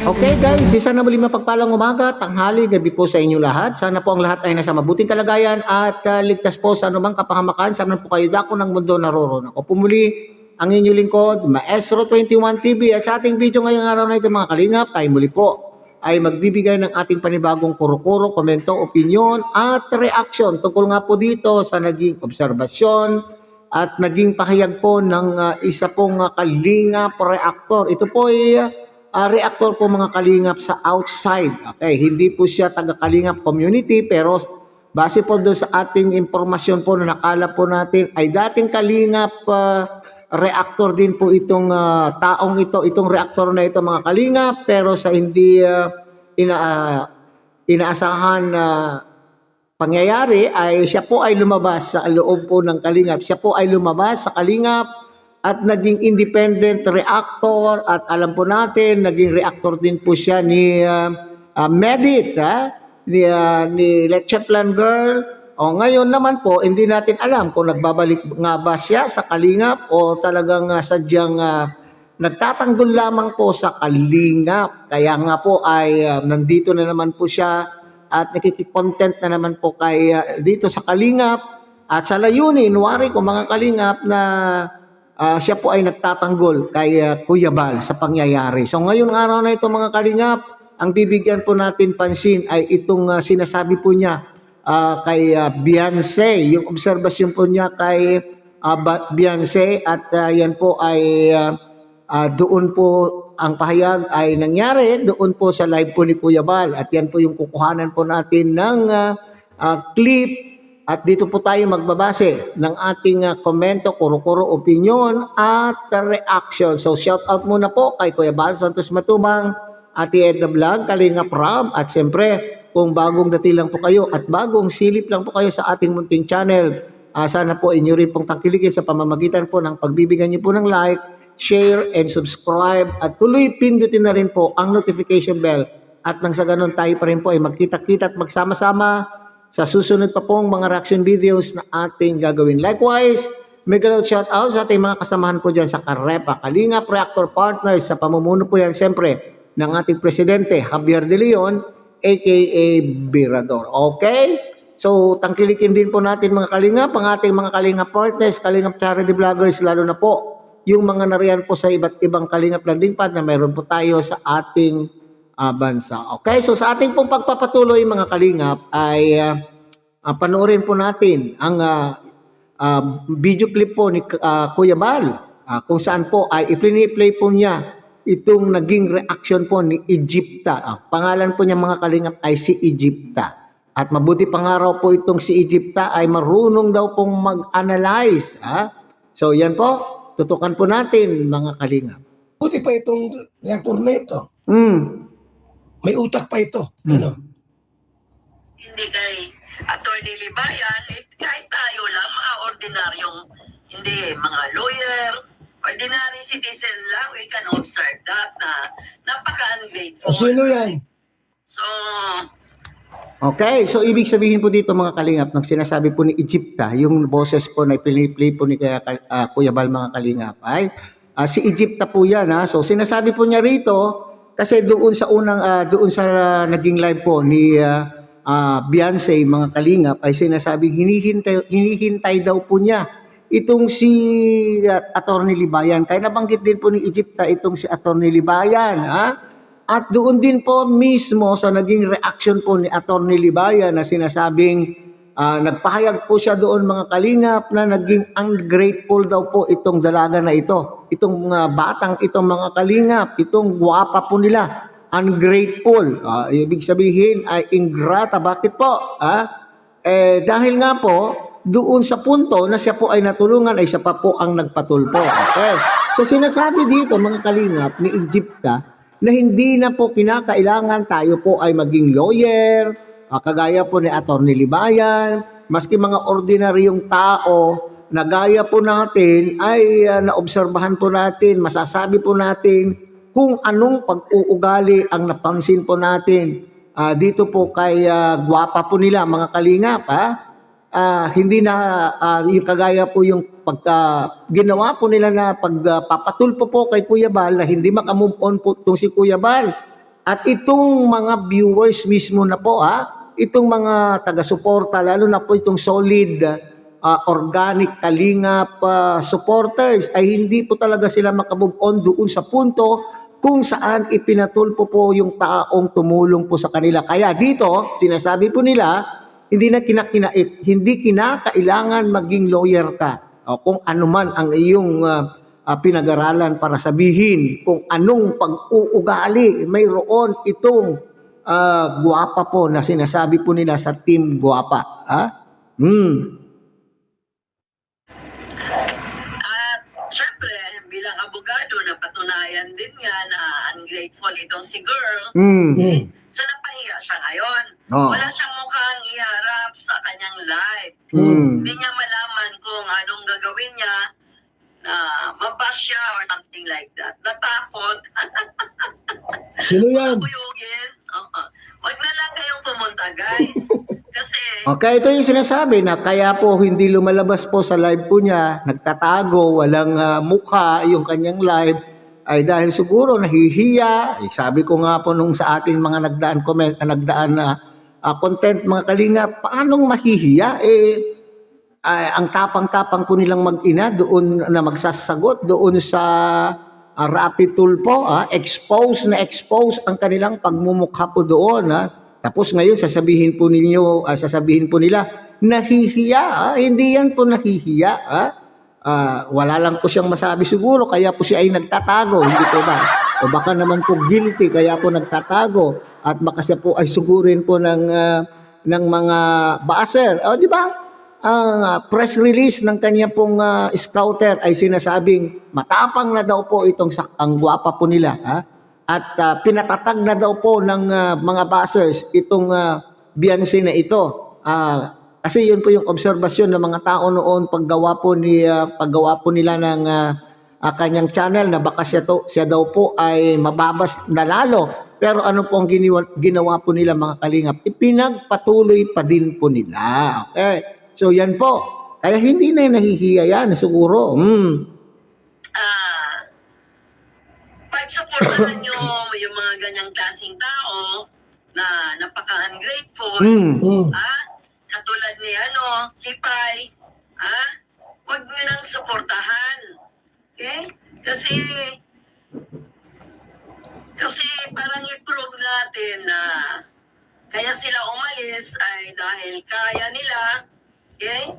Okay guys, isa na muli mapagpalang umaga, tanghali, gabi po sa inyo lahat. Sana po ang lahat ay nasa mabuting kalagayan at ligtas po sa anumang kapahamakan. Sana po kayo dako ng mundo naroroon. Ako pumuli ang inyong lingkod, Maestro 21 TV. At sa ating video ngayong araw na ito mga kalingap, tayo muli po ay magbibigay ng ating panibagong kuro-kuro, komento, opinion at reaction tungkol nga po dito sa naging obserbasyon at naging pahayag po ng isa pong kalingap reactor. Ito po ay reactor po mga kalingap sa outside. Okay, hindi po siya taga-kalingap community pero base po doon sa ating impormasyon po na nakala po natin ay dating kalingap reactor din po itong taong ito, itong reactor na ito mga kalingap pero sa hindi inaasahan na pangyayari ay siya po ay lumabas sa loob po ng kalingap. Siya po ay lumabas sa kalingap at naging independent reactor at alam po natin naging reactor din po siya ni Medit ni Leche Plan Girl. O ngayon naman po hindi natin alam kung nagbabalik nga ba siya sa kalingap o talagang sadyang nagtatanggol lamang po sa kalingap. Kaya nga po ay nandito na naman po siya at nakikikontent na naman po kay dito sa kalingap at sa layunin wari ko mga kalingap na siya po ay nagtatanggol kay Kuya Bal sa pangyayari. So ngayong araw na ito mga kalingap, ang bibigyan po natin pansin ay itong sinasabi po niya kay Beyonce. Yung obserbasyon po niya kay Beyonce at yan po ay doon po ang pahayag ay nangyari doon po sa live po ni Kuya Bal. At yan po yung kukuhanan po natin ng clip. At dito po tayo magbabase ng ating komento, kuro-kuro, opinion at reaction. So shout out muna po kay Kuya Bal Santos Matubang, Ate Edna Vlog, Kalinga Prab at siyempre kung bagong dati lang po kayo at bagong silip lang po kayo sa ating munting channel, sana po inyo rin pong tangkilikin sa pamamagitan po ng pagbibigyan niyo po ng like, share and subscribe at tuloy pindutin na rin po ang notification bell at nang sa ganun tayo pa rin po ay magkita-kita at magsama-sama sa susunod pa pong mga reaction videos na ating gagawin. Likewise, mega shout out sa ating mga kasamahan po dyan sa Karepa, Kalingap Reactor Partners sa pamumuno po yan siyempre ng ating Presidente Javier De Leon aka Birador. Okay? So, tangkilikin din po natin mga kalingap, ang ating mga kalingap partners, kalingap charity vloggers, lalo na po yung mga nariyan po sa iba't ibang kalingap landing pad na mayroon po tayo sa ating bansa. Okay, so sa ating pong pagpapatuloy mga kalingap ay panoorin po natin ang video clip po ni Kuya Bal kung saan po ay i-play po niya itong naging reaction po ni Egypta. Pangalan po niya mga kalingap ay si Egypta. At mabuti pangaraw po itong si Egypta ay marunong daw pong mag-analyze. So yan po, tutukan po natin mga kalingap. Buti pa itong reactor na ito. May utak pa ito. Ano? Hindi kay Atty. Libayan, kahit tayo lang, mga ordinaryong, hindi, mga lawyer, ordinary citizen lang, we can observe that na napaka-ungrateful. O sino yan? So, Okay, so ibig sabihin po dito mga kalingap, nang sinasabi po ni Egypta, yung boses po na play po ni Kuya Bal mga kalingap, ay si Egypta po yan. So sinasabi po niya rito, kasi doon sa doon sa naging live po ni Beyonce mga kalingap ay sinasabing hinihintay daw po niya itong si Atty. Libayan. Kaya nabanggit din po ni Egypta itong si Atty. Libayan. At doon din po mismo sa naging reaction po ni Atty. Libayan na sinasabing nagpahayag po siya doon mga kalingap na naging ungrateful daw po itong dalaga na ito. Itong batang itong mga kalingap, itong gwapa po nila, ungrateful. Ibig sabihin ay ingrata. Bakit po? Dahil nga po, doon sa punto na siya po ay natulungan ay siya pa po ang nagpatulpo. Okay. So sinasabi dito mga kalingap ni Egypta na hindi na po kinakailangan tayo po ay maging lawyer, kagaya po ni Atty. Libayan, maski mga ordinaryong tao na gaya po natin ay naobserbahan po natin, masasabi po natin kung anong pag-uugali ang napansin po natin dito po kay gwapa po nila mga kalingap. Hindi na yung kagaya po yung ginawa po nila na pagpapatulpo po kay Kuya Bal na hindi makamove on po itong si Kuya Bal At itong mga viewers mismo na po, itong mga taga-suporta, lalo na po itong solid, organic Kalingap supporters, ay hindi po talaga sila makamove on doon sa punto kung saan ipinatulpo po yung taong tumulong po sa kanila. Kaya dito, sinasabi po nila, hindi kinakailangan maging lawyer ka. O kung ano man ang iyong pinag-aralan para sabihin kung anong pag-uugali mayroon itong guwapa po na sinasabi po nila sa Team Guwapa. At syempre, bilang abogado, napatunayan din niya na ungrateful itong si girl. So napahiya siya ngayon. Oh. Wala siyang mukhang iharap sa kanyang life. Hindi niya malaman kung anong gagawin niya na mabash siya or something like that. Natakot. Sino yan? Kuyugin. Wag na lang kayong pumunta, guys. Kasi Okay, ito yung sinasabi na kaya po hindi lumalabas po sa live po niya, nagtatago, walang mukha yung kanyang live, ay dahil siguro nahihiya. Sabi ko nga po nung sa ating mga nagdaan na content mga Kalingap, paanong mahihiya? Ang tapang-tapang po nilang mag-ina doon na magsasagot doon sa rapid tool po, expose ang kanilang pagmumukha po doon. Tapos ngayon sasabihin po nila, nahihiya. Hindi yan po nahihiya. Wala lang po siyang masabi siguro, kaya po siya ay nagtatago, hindi po ba? O baka naman po guilty, kaya po nagtatago. At baka siya po ay sugurin po ng mga buzzer. O di ba? Ang press release ng kanya pong scouter ay sinasabing matapang na daw po itong ang guwapa po nila. At pinatatag na daw po ng mga buzzers itong Beyonce na ito. Kasi yun po yung obserbasyon ng mga tao noon paggawa po nila ng kanyang channel na baka siya daw po ay mababas na lalo. Pero ano po ang ginawa po nila mga Kalingap? Ipinagpatuloy pa din po nila. Okay. So yan po. Kaya hindi na nahihiya yan siguro. Pagsuportahan nyo yung mga ganyang klaseng tao na napaka-ungrateful, katulad ni Kipay, huwag nyo nang suportahan. Okay? Kasi parang i-prove natin na kaya sila umalis ay dahil kaya nila. Okay?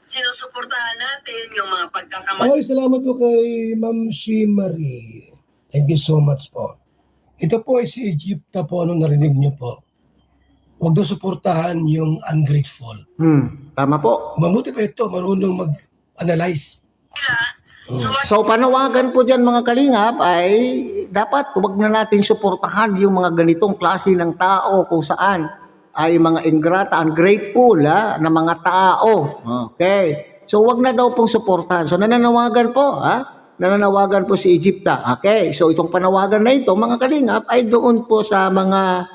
Sinusuportahan natin yung mga pagkakamali. Ay, salamat po kay Ma'am Shi Marie. Thank you so much po. Ito po ay si Egypta po, anong narinig niyo po. Huwag daw suportahan yung ungrateful. Tama po. Mabuti pa ito, marunong mag-analyze. So panawagan po dyan mga Kalingap ay dapat huwag na natin suportahan yung mga ganitong klase ng tao kung saan ay mga ingrata, ungrateful na mga tao. Okay. So wag na daw pong suportahan. So nananawagan po si Egypta. Okay. So itong panawagan na ito mga Kalingap ay doon po sa mga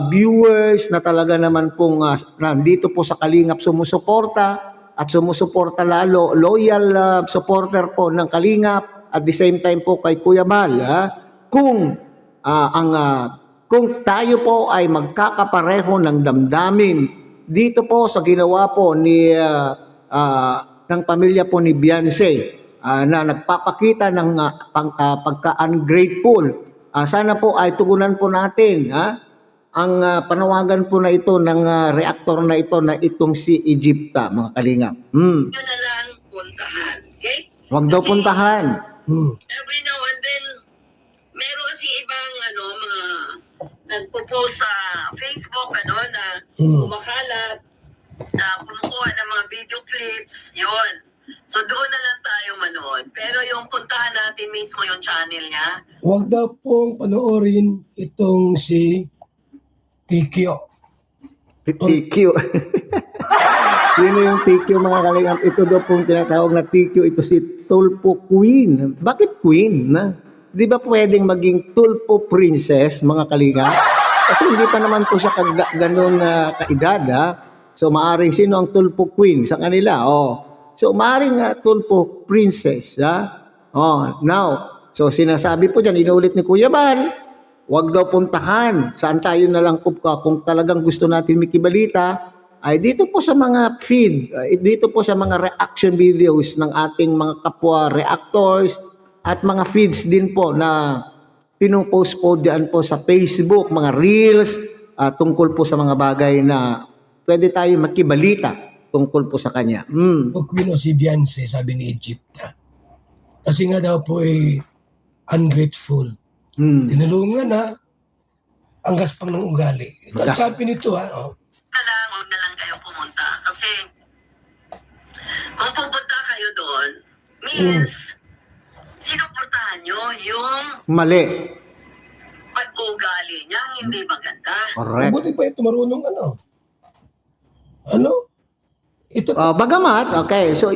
viewers na talaga naman pong nandito po sa Kalingap sumusuporta at sumusuporta lalo, loyal supporter po ng Kalingap at the same time po kay Kuya Bal. Kung tayo po ay magkakapareho ng damdamin dito po sa ginawa po ng pamilya po ni Beyonce na nagpapakita ng pagka-ungrateful, sana po ay tugunan po natin ang panawagan po na ito ng reactor na ito na itong si Egypta mga Kalingap. Yun na lang puntahan. Okay? Huwag daw puntahan. Every now and then, meron kasi ibang mga nagpo-post sa Facebook na kumakalat, na kumukuha ng mga video clips, yun. So doon na lang tayo manood. Pero yung puntahan natin mismo yung channel niya. Huwag daw pong panoorin itong si Tikyo. TQ. Yun yung TQ mga Kalingap. Ito daw pong tinatawag na TQ. Ito si Tulpo Queen. Bakit Queen? Di ba pwedeng maging Tulpo Princess mga Kalingap? Kasi hindi pa naman po siya ganun kaedad. So maaring sino ang Tulpo Queen sa kanila? So maaring Tulpo Princess. Now, so sinasabi po dyan, inulit ni Kuya Bal, wag daw puntahan. Saan tayo na lang po kung talagang gusto natin makibalita ay dito po sa mga feed, dito po sa mga reaction videos ng ating mga kapwa reactors at mga feeds din po na pinupost po diyan po sa Facebook, mga reels tungkol po sa mga bagay na pwede tayo makibalita tungkol po sa kanya. Queen o si Beyonce, sabi ni Egypta. Kasi nga daw po ay ungrateful. Tinulungan na ang gaspang ng ugali. Ito ang sabi nito Huwag na lang kayo pumunta. Kasi kung pupunta kayo doon, means sinuportahan nyo yung Mali. pag-uugali niya hindi maganda. Correct. Mabuti pa ito marunong Ano? Ito Bagamat, okay, so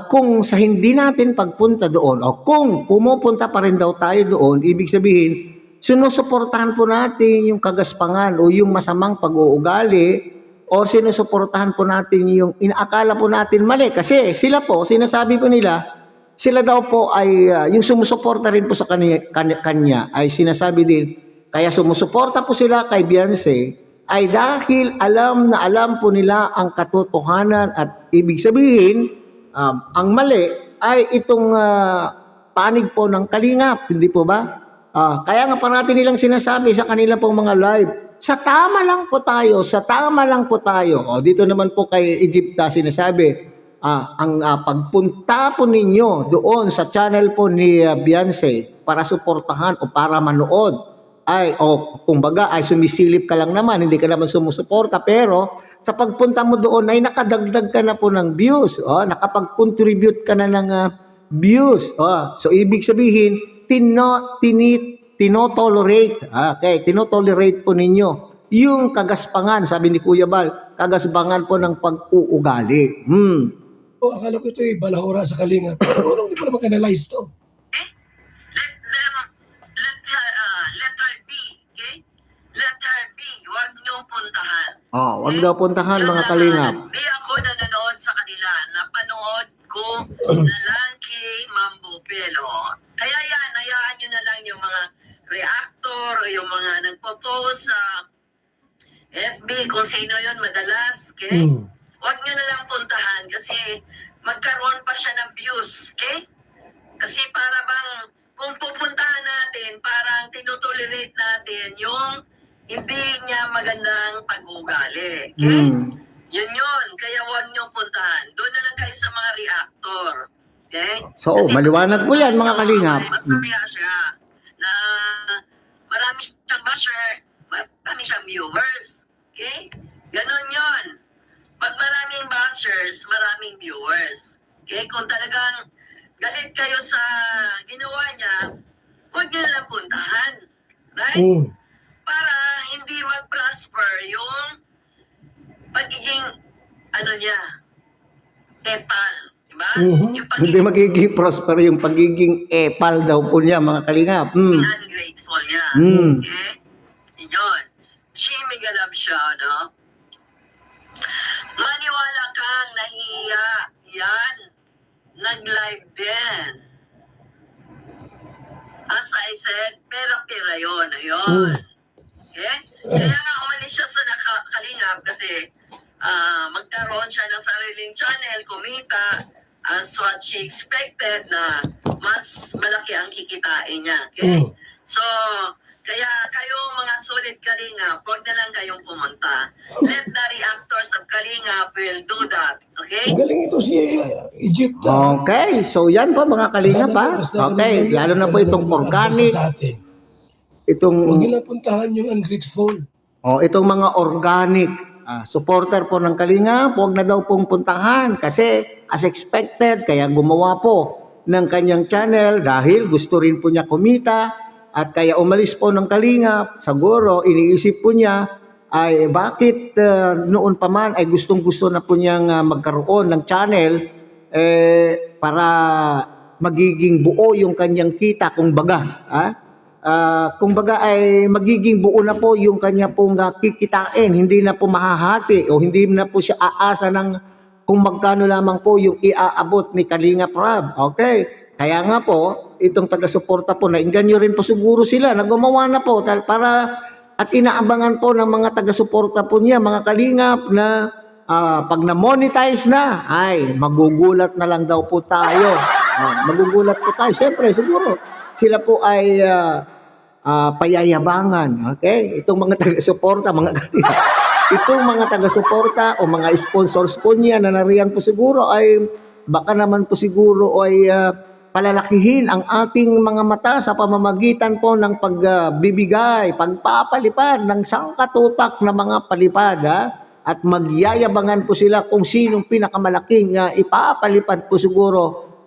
kung sa hindi natin pagpunta doon o kung pumupunta pa rin daw tayo doon, ibig sabihin, sinusuportahan po natin yung kagaspangan o yung masamang pag-uugali o sinusuportahan po natin yung inaakala po natin mali. Kasi sila po, sinasabi po nila, sila daw po ay yung sumusuporta rin po sa kanya ay sinasabi din, kaya sumusuporta po sila kay Beyonce ay dahil alam na alam po nila ang katotohanan at ibig sabihin, ang mali ay itong panig po ng kalingap, hindi po ba? Kaya nga parati nilang sinasabi sa kanila pong mga live, sa tama lang po tayo, sa tama lang po tayo. Dito naman po kay Egypta sinasabi, ang pagpunta po ninyo doon sa channel po ni Beyonce para suportahan o para manood, kumbaga ay sumisilip ka lang naman, hindi ka naman sumusuporta, pero sa pagpunta mo doon ay nakadagdag ka na po ng views, nakapag-contribute ka na ng views. So ibig sabihin, tinotolerate, tinotolerate po ninyo yung kagaspangan, sabi ni Kuya Bal, kagaspangan po ng pag-uugali. akala ko ito balahura sa kalinga. Pero hindi ko naman kanalize to. Let her be, okay? Let her be. Huwag niyong puntahan. Wag daw puntahan mga kalingap. Di ako nanonood sa kanila. Napanood ko na lang kay Mambo Pelo. Kaya yan, hayaan nyo na lang yung mga reactor, yung mga nagpo-post sa FB, kung sino yun madalas, okay? Huwag nyo na lang puntahan kasi magkaroon pa siya ng views, okay? Kasi para bang kung pupuntahan natin, parang tinutolerate natin yung hindi niya magandang pag-ugali. Okay? Yun yun. Kaya huwag niyong puntahan. Doon na lang kayo sa mga reactor. Okay? So, Kasi maliwanag po yan mga kalingap. masaya siya na marami siyang basher, marami siyang viewers. Okay? Ganon yun. Pag maraming bashers, maraming viewers. Okay? Kung talagang galit kayo sa ginawa niya, huwag niyo lang puntahan. Right? Para hindi mag-prosper yung pagiging, niya, epal. Diba? Yung Hindi magiging prosper yung pagiging epal daw po niya mga kalingap. ungrateful niya. Okay? Yun. Jimmy Galab siya, no? Maniwala kang nahiya. Yan. Nag-live din. As I said, pera-pera yun. Ayun. Okay? Kaya nga umalis siya sa Kalingap kasi magkaroon siya ng sariling channel, kumita, as what she expected na mas malaki ang kikitain niya. Okay? So, kaya kayo mga solid Kalingap, huwag na lang kayong pumunta. Let the reactors of Kalingap will do that. Okay? Galing ito si Egypt. Okay, so yan po mga kalingap ha. Okay, lalo na po itong organic, Huwag itong nila puntahan yung ungrateful. itong mga organic supporter po ng Kalingap, huwag na daw pong puntahan kasi as expected, kaya gumawa po ng kanyang channel dahil gusto rin po niya kumita at kaya umalis po ng Kalingap. Siguro iniisip po niya ay bakit noon pa man ay gustong-gusto na po niyang magkaroon ng channel para magiging buo yung kanyang kita kumbaga. Kumbaga ay magiging buo na po yung kanya pong kikitain, hindi na po mahahati o hindi na po siya aasa ng kung magkano lamang po yung iaabot ni Kalingap Rab. Okay? Kaya nga po, itong taga-suporta po, nainganyo rin po siguro sila na gumawa na po para at inaabangan po ng mga taga-suporta po niya, mga kalingap na pag na-monetize na, ay magugulat na lang daw po tayo. Magugulat po tayo. Siyempre, siguro, sila po ay payayabangan. Okay? Itong mga taga-suporta, mga kalingap. Itong mga taga-suporta o mga sponsors po niya na nariyan po siguro ay baka naman po siguro ay palalakihin ang ating mga mata sa pamamagitan po ng pagbibigay, pagpapalipad ng sangkatutak na mga palipad, at magyayabangan po sila kung sinong pinakamalaking ipapalipad po siguro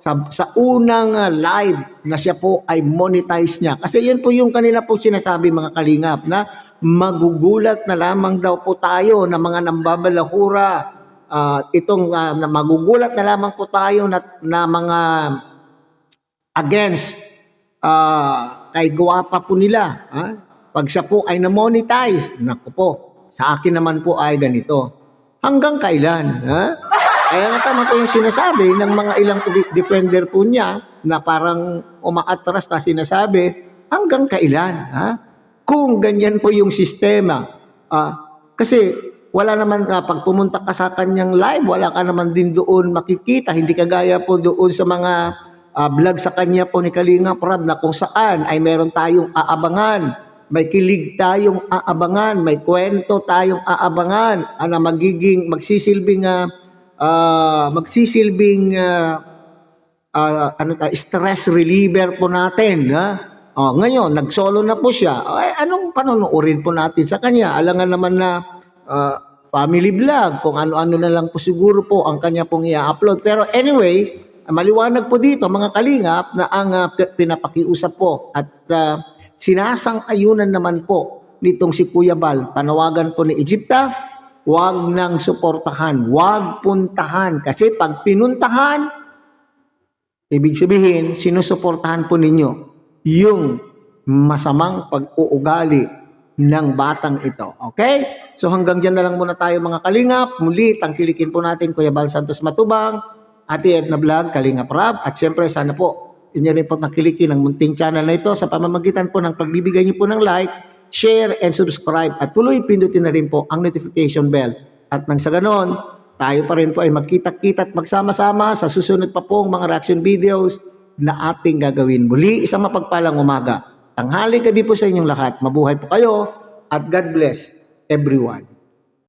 sa unang live na siya po ay monetize niya. Kasi yan po yung kanila po sinasabi, mga kalingap, na magugulat na lamang daw po tayo na mga nambabalahura, na magugulat na lamang po tayo na mga against kay gwapa po nila. Pag siya po ay na-monetize, naku po, sa akin naman po ay ganito. Hanggang kailan? Kaya nga tama po yung sinasabi ng mga ilang defender po niya na parang umaatras na sinasabi, hanggang kailan? Kung ganyan po yung sistema. Kasi wala naman, pag pumunta ka sa kanyang live, wala ka naman din doon makikita. Hindi kagaya po doon sa mga vlog sa kanya po ni Kalinga Prab na kung saan ay meron tayong aabangan. May kilig tayong aabangan, may kwento tayong aabangan, na magsisilbing stress reliever po natin. Ngayon, nag-solo na po siya. Anong panonoodin po natin sa kanya? Alangan naman na family vlog, kung ano-ano na lang po siguro po ang kanya pong i-upload. Pero anyway, maliwanag po dito, mga kalingap, na ang pinapakiusap po at sinasang-ayunan naman po nitong si Kuya Bal, panawagan po ni Egypta, huwag nang suportahan, huwag puntahan. Kasi pag pinuntahan, ibig sabihin, sinusuportahan po ninyo yung masamang pag-uugali ng batang ito. Okay? So hanggang dyan na lang muna tayo, mga kalingap. Muli, tangkilikin po natin Kuya Bal Santos Matubang, Ate Edna Vlog, Kalingap Rab, at syempre sana po inyo rin po nakilikin ang munting channel na ito sa pamamagitan po ng pagbibigay niyo po ng like, share, and subscribe, at tuloy pindutin na rin po ang notification bell. At nang sa ganon, tayo pa rin po ay magkita-kita at magsama-sama sa susunod pa pong mga reaction videos na ating gagawin. Muli, isang mapagpalang umaga. Tanghali gabi po sa inyong lahat. Mabuhay po kayo at God bless everyone.